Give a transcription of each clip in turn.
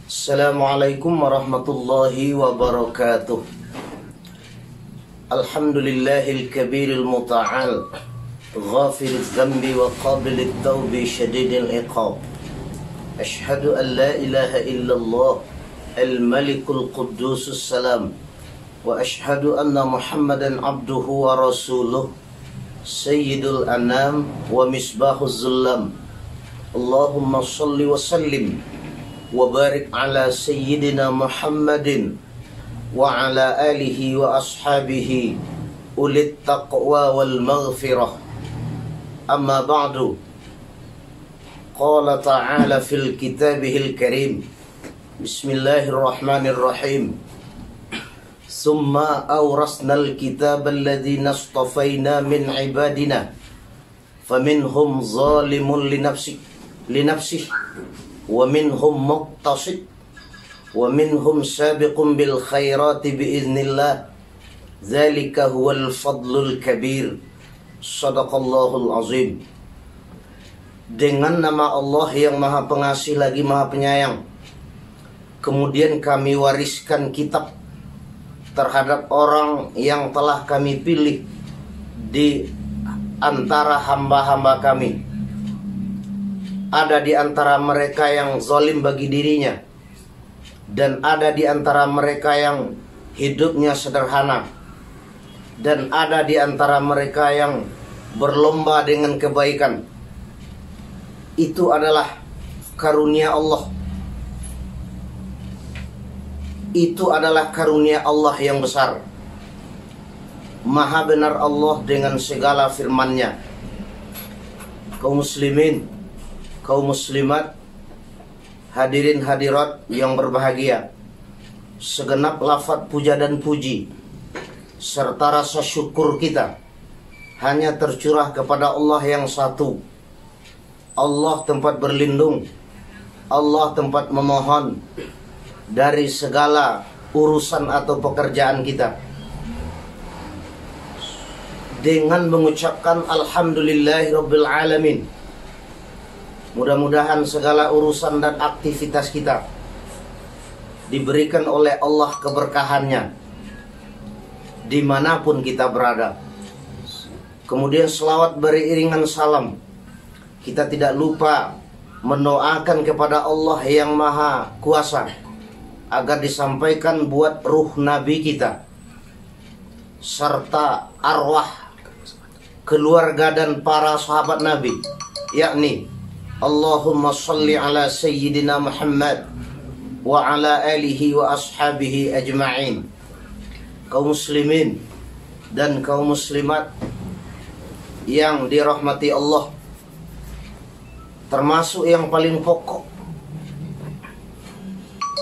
Assalamualaikum warahmatullahi wabarakatuh. Alhamdulillahil kabiril muta'al, ghafiriz zambi wa qabilit tawbi syadidil iqab. Ashhadu an la ilaha illallah al-malikul quddusus salam, wa ashhadu anna muhammadan abduhu wa rasuluh, sayyidul anam wa misbahuz zullam. Allahumma salli wa sallim wa barik ala sayyidina Muhammadin wa ala alihi wa ashabihi ulit taqwa wal maghfirah. Amma ba'du. Qala ta'ala fil kitabihil karim. Bismillahirrahmanirrahim. Summa awrasnal kitaba alladhina astafayna min ibadina faminhum zalimun linafsih wa minhum muqtasid wa minhum sabiqun bil khairati biiznillah. Dzalika huwal fadlul kabir. Shadaqallahul azim. Dengan nama Allah yang Maha Pengasih lagi Maha Penyayang, kemudian kami wariskan kitab terhadap orang yang telah kami pilih di antara hamba-hamba kami. Ada di antara mereka yang zalim bagi dirinya, dan ada di antara mereka yang hidupnya sederhana, dan ada di antara mereka yang berlomba dengan kebaikan. Itu adalah karunia Allah. Itu adalah karunia Allah yang besar. Maha benar Allah dengan segala firman-Nya. Kaum muslimin, kaum muslimat, hadirin hadirat yang berbahagia, segenap lafaz puja dan puji serta rasa syukur kita hanya tercurah kepada Allah yang satu. Allah tempat berlindung, Allah tempat memohon dari segala urusan atau pekerjaan kita, dengan mengucapkan alhamdulillahirabbil alamin. Mudah-mudahan segala urusan dan aktivitas kita diberikan oleh Allah keberkahannya dimanapun kita berada. Kemudian selawat beriringan salam. Kita tidak lupa mendoakan kepada Allah yang Maha Kuasa agar disampaikan buat ruh Nabi kita serta arwah keluarga dan para sahabat Nabi, yakni Allahumma salli ala sayyidina Muhammad wa ala alihi wa ashabihi ajma'in. Kaum muslimin dan kaum muslimat yang dirahmati Allah, termasuk yang paling pokok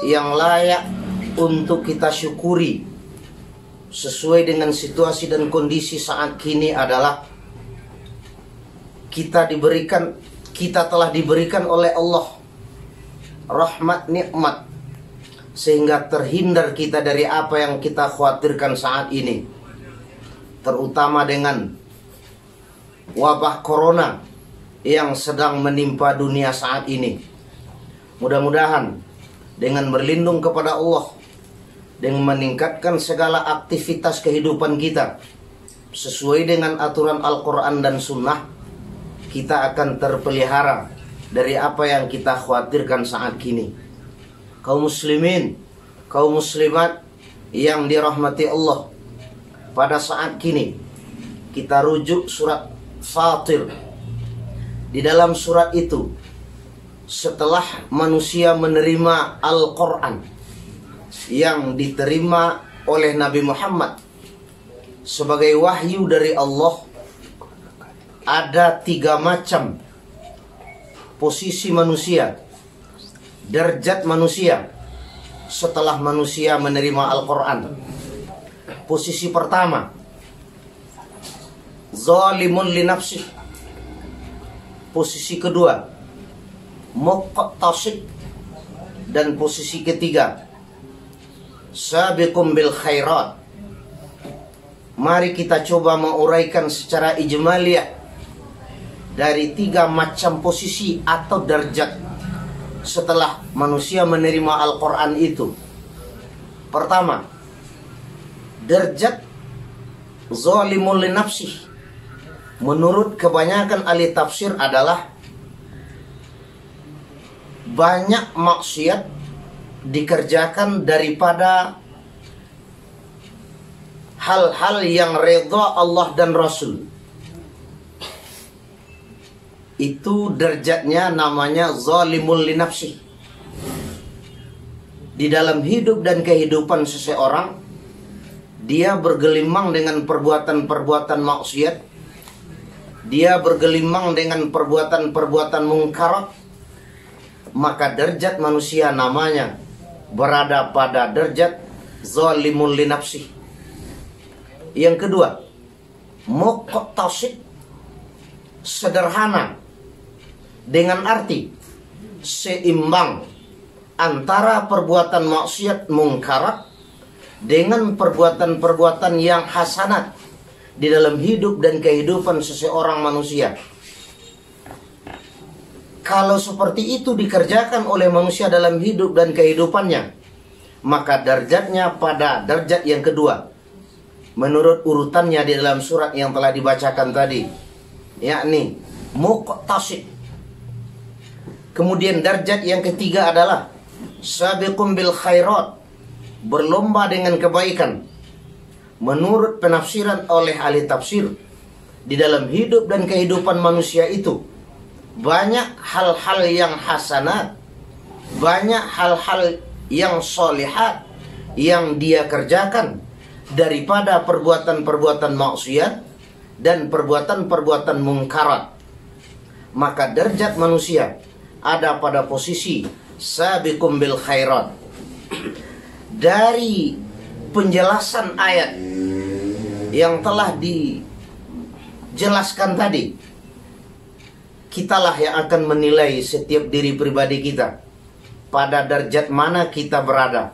yang layak untuk kita syukuri sesuai dengan situasi dan kondisi saat kini adalah kita telah diberikan oleh Allah rahmat nikmat, sehingga terhindar kita dari apa yang kita khawatirkan saat ini, terutama dengan wabah corona yang sedang menimpa dunia saat ini. Mudah-mudahan dengan berlindung kepada Allah, dengan meningkatkan segala aktivitas kehidupan kita sesuai dengan aturan Al-Quran dan Sunnah, kita akan terpelihara dari apa yang kita khawatirkan saat kini. Kaum muslimin, kaum muslimat yang dirahmati Allah, pada saat kini kita rujuk surat Fatir. Di dalam surat itu, setelah manusia menerima Al-Quran yang diterima oleh Nabi Muhammad sebagai wahyu dari Allah, ada 3 macam posisi manusia, derajat manusia setelah manusia menerima Al-Quran. Posisi pertama, zalimun li nafsih. Posisi kedua, muqtasid. Dan posisi ketiga, sabiqum bil khairat. Mari kita coba menguraikan secara ijmaliyah dari 3 macam posisi atau derajat setelah manusia menerima Al-Quran itu? Pertama, derajat zalimul li nafsih. Menurut kebanyakan ahli tafsir adalah banyak maksiat dikerjakan daripada hal-hal yang redha Allah dan Rasul. Itu derajatnya namanya zalimul li nafsih. Di dalam hidup dan kehidupan seseorang, dia bergelimang dengan perbuatan-perbuatan maksiat, dia bergelimang dengan perbuatan-perbuatan mungkarat, maka derajat manusia namanya berada pada derajat zalimul li nafsih. Yang kedua, muqtasid, sederhana, dengan arti seimbang antara perbuatan maksiat mungkarat dengan perbuatan-perbuatan yang hasanat di dalam hidup dan kehidupan seseorang manusia. Kalau seperti itu dikerjakan oleh manusia dalam hidup dan kehidupannya, maka derajatnya pada derajat yang kedua menurut urutannya di dalam surat yang telah dibacakan tadi, yakni muqtasid. Kemudian derajat yang ketiga adalah sabiqum bil khairat, berlomba dengan kebaikan. Menurut penafsiran oleh ahli tafsir, di dalam hidup dan kehidupan manusia itu banyak hal-hal yang hasanat, banyak hal-hal yang solihat yang dia kerjakan daripada perbuatan-perbuatan maksiat dan perbuatan-perbuatan mungkarat. Maka derajat manusia ada pada posisi sabiqum bil khairat. Dari penjelasan ayat yang telah dijelaskan tadi, kitalah yang akan menilai setiap diri pribadi kita pada derajat mana kita berada.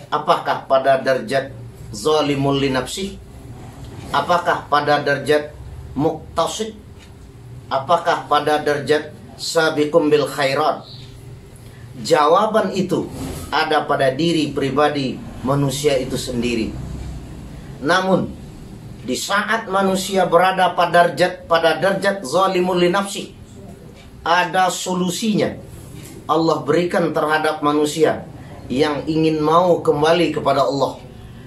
Apakah pada derajat zalimul li nafsih? Apakah pada derajat muqtasid? Apakah pada derajat sabiqum bil khairat? Jawaban itu ada pada diri pribadi manusia itu sendiri. Namun di saat manusia berada pada derajat zalimul li nafsih, ada solusinya Allah berikan terhadap manusia yang ingin mau kembali kepada Allah.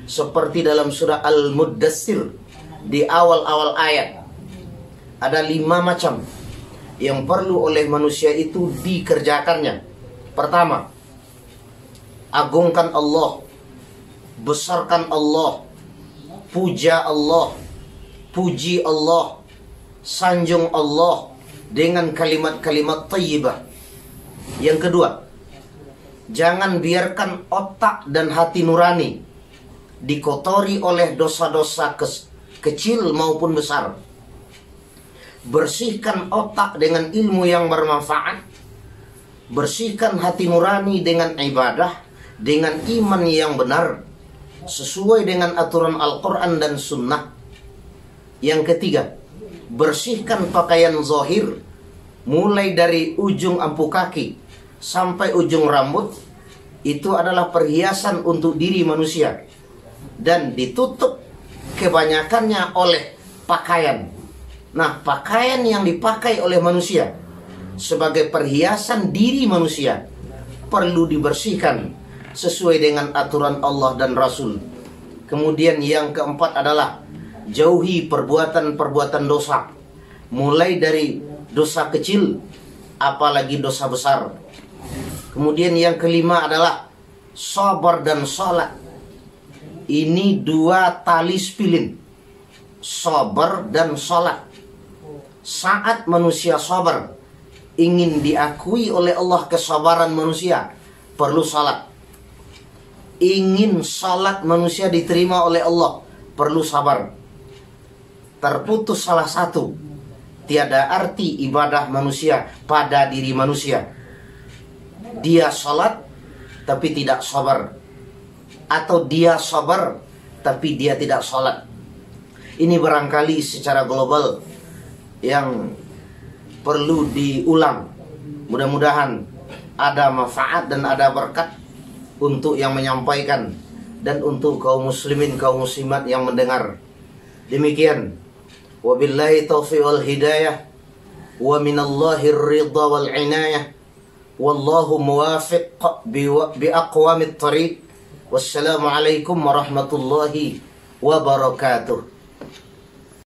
Seperti dalam surah Al-Muddassir di awal-awal ayat, ada 5 macam yang perlu oleh manusia itu dikerjakannya. Pertama, agungkan Allah, besarkan Allah, puja Allah, puji Allah, sanjung Allah dengan kalimat-kalimat thayyibah. Yang kedua, jangan biarkan otak dan hati nurani dikotori oleh dosa-dosa kecil maupun besar. Bersihkan otak dengan ilmu yang bermanfaat, bersihkan hati nurani dengan ibadah, dengan iman yang benar sesuai dengan aturan Al-Quran dan Sunnah. Yang ketiga, bersihkan pakaian zahir, mulai dari ujung ampu kaki sampai ujung rambut. Itu adalah perhiasan untuk diri manusia, dan ditutup kebanyakannya oleh pakaian. Nah, pakaian yang dipakai oleh manusia sebagai perhiasan diri manusia perlu dibersihkan sesuai dengan aturan Allah dan Rasul. Kemudian yang keempat adalah jauhi perbuatan-perbuatan dosa, mulai dari dosa kecil apalagi dosa besar. Kemudian yang kelima adalah sabar dan salat. Ini 2 tali spilin, sabar dan salat. Saat manusia sabar, ingin diakui oleh Allah kesabaran manusia, perlu salat. Ingin salat manusia diterima oleh Allah, perlu sabar. Terputus salah satu, tiada arti ibadah manusia pada diri manusia. Dia salat tapi tidak sabar, atau dia sabar tapi dia tidak salat. Ini barangkali secara global yang perlu diulang. Mudah-mudahan ada manfaat dan ada berkat untuk yang menyampaikan dan untuk kaum muslimin kaum muslimat yang mendengar. Demikian, wabillahi taufiq wal hidayah, wa minallahi ridha wal inayah, wallahu muwafiq bi aqwamit thariq. Wassalamu alaikum warahmatullahi wabarakatuh.